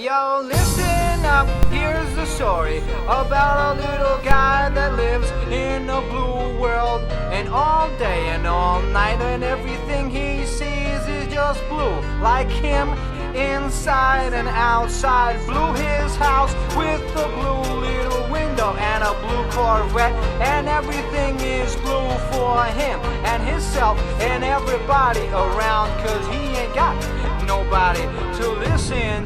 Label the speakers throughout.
Speaker 1: Yo, listen up, here's the story about a little guy that lives in a blue world. And all day and all night and everything he sees is just blue. Like him, inside and outside. Blue his house with a blue little window and a blue Corvette. And everything is blue for him and himself and everybody around. Cause he ain't got nobody to listen.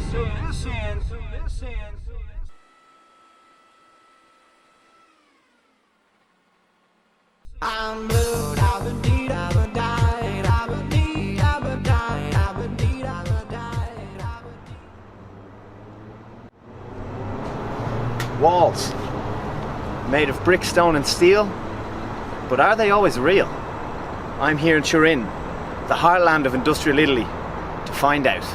Speaker 1: I'm blue, I've been deed, I've been died, I've been deed, I've been died, I've been deed, I've been died, I've been deed.
Speaker 2: Walls made of brick, stone and steel, but are they always real? I'm here in Turin, the heartland of industrial Italy, to find out.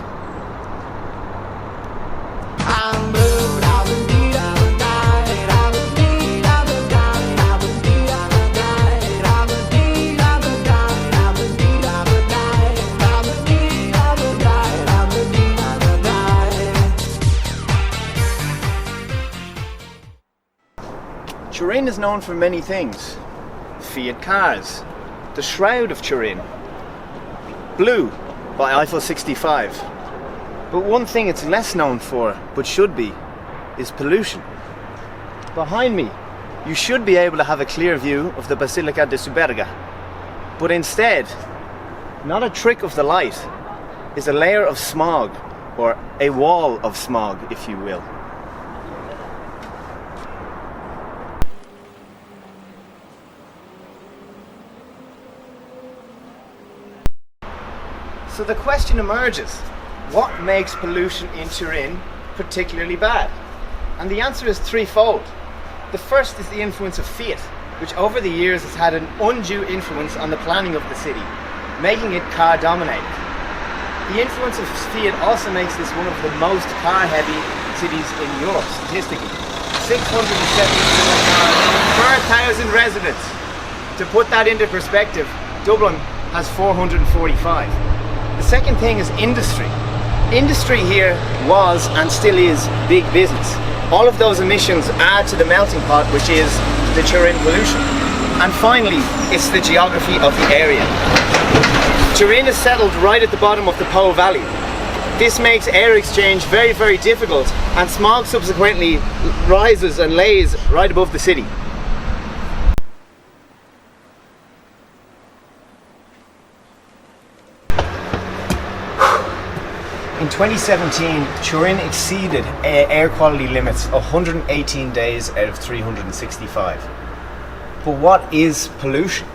Speaker 1: I'm blue, I've been deed, I've been died, I've been deed, I've been died, I've been deed, I've been died, I've been deed, I've been died, I've been deed, I've been died, I've been deed, I've been died, I've been deed, I've been died.
Speaker 2: Turin is known for many things. Fiat cars, the shroud of Turin, blue by Eiffel 65. But one thing it's less known for, but should be, is pollution. Behind me, you should be able to have a clear view of the Basilica di Suberga. But instead, not a trick of the light, is a layer of smog, or a wall of smog, if you will. So the question emerges, what makes pollution in Turin particularly bad? And the answer is threefold. The first is the influence of Fiat, which over the years has had an undue influence on the planning of the city, making it car dominated. The influence of Fiat also makes this one of the most car heavy cities in Europe, statistically. 670 cars per 1,000 residents. To put that into perspective, Dublin has 445. The second thing is industry. Industry here was and still is big business. All of those emissions add to the melting pot, which is the Turin pollution. And finally, it's the geography of the area. Turin is settled right at the bottom of the Po Valley. This makes air exchange very, very difficult, and smog subsequently rises and lays right above the city. In 2017, Turin exceeded air quality limits 118 days out of 365. But what is pollution,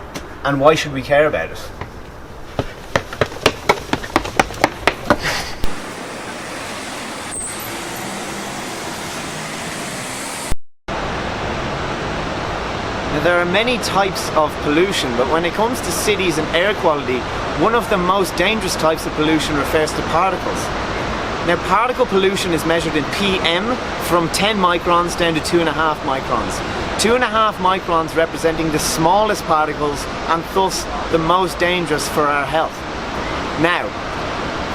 Speaker 2: and why should we care about it? Now, there are many types of pollution, but when it comes to cities and air quality, one of the most dangerous types of pollution refers to particles. Now, particle pollution is measured in PM from 10 microns down to 2.5 microns. 2.5 microns representing the smallest particles and thus the most dangerous for our health. Now,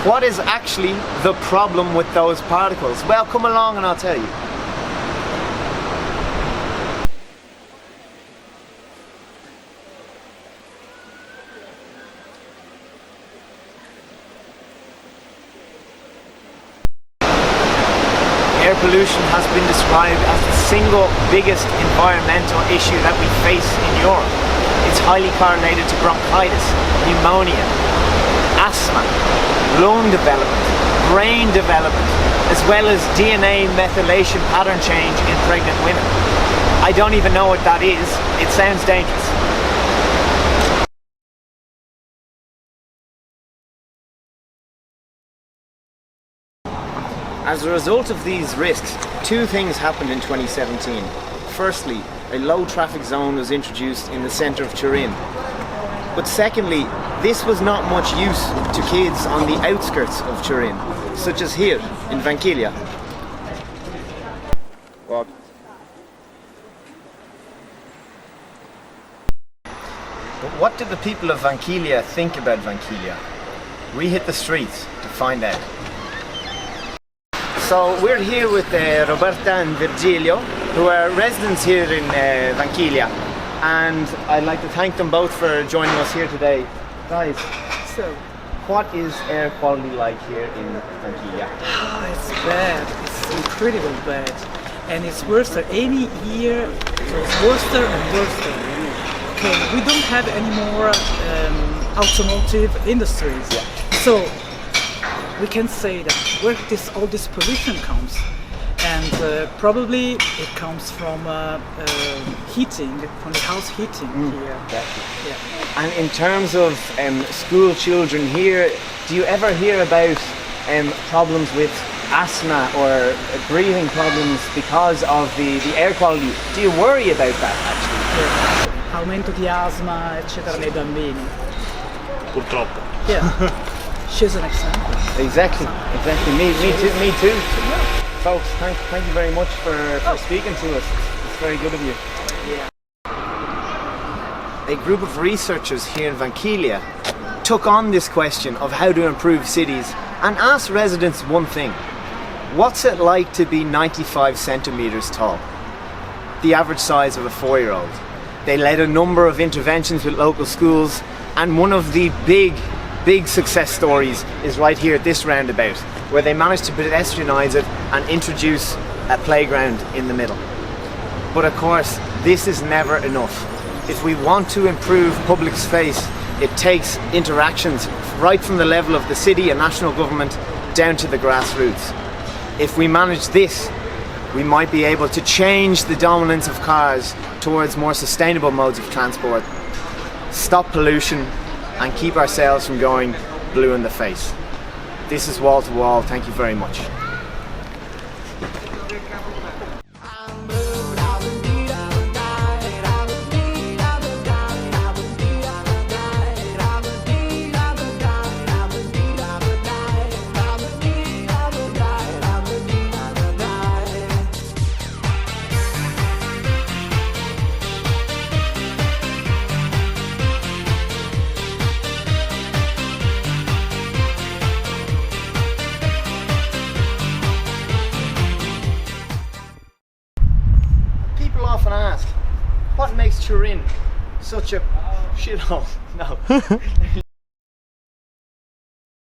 Speaker 2: what is actually the problem with those particles? Well, come along and I'll tell you. Air pollution has been described as the single biggest environmental issue that we face in Europe. It's highly correlated to bronchitis, pneumonia, asthma, lung development, brain development, as well as DNA methylation pattern change in pregnant women. I don't even know what that is. It sounds dangerous. As a result of these risks, two things happened in 2017. Firstly, a low traffic zone was introduced in the centre of Turin. But secondly, this was not much use to kids on the outskirts of Turin, such as here in Vanchiglia. But what did the people of Vanchiglia think about Vanchiglia? We hit the streets to find out. So we're here with Roberta and Virgilio, who are residents here in Vanchiglia, and I'd like to thank them both for joining us here today. Guys,
Speaker 3: So,
Speaker 2: what is air quality like here in Vanchiglia?
Speaker 3: it's bad. It's incredibly bad. And it's worse any year. So it's worse and worse. Okay, we don't have any more automotive industries. So we can say that where all this pollution comes. And probably it comes from heating, from the house heating here.
Speaker 2: Exactly.
Speaker 3: Yeah.
Speaker 2: And in terms of school children here, do you ever hear about problems with asthma or breathing problems because of the air quality? Do you worry about that actually?
Speaker 3: Aumento di asma, eccetera, nei bambini.
Speaker 4: Purtroppo.
Speaker 3: Yeah. She's an example.
Speaker 2: Exactly. Me too. Folks, thank you very much for speaking to us. It's very good of you.
Speaker 3: Yeah.
Speaker 2: A group of researchers here in Vanchiglia took on this question of how to improve cities and asked residents one thing. What's it like to be 95 centimeters tall? The average size of a 4-year-old. They led a number of interventions with local schools, and one of the big success stories is right here at this roundabout, where they managed to pedestrianise it and introduce a playground in the middle. But of course, this is never enough. If we want to improve public space, it takes interactions right from the level of the city and national government down to the grassroots. If we manage this, we might be able to change the dominance of cars towards more sustainable modes of transport, stop pollution, and keep ourselves from going blue in the face. This is Wall to Wall. Thank you very much. People often ask, what makes Turin such a shithole? No.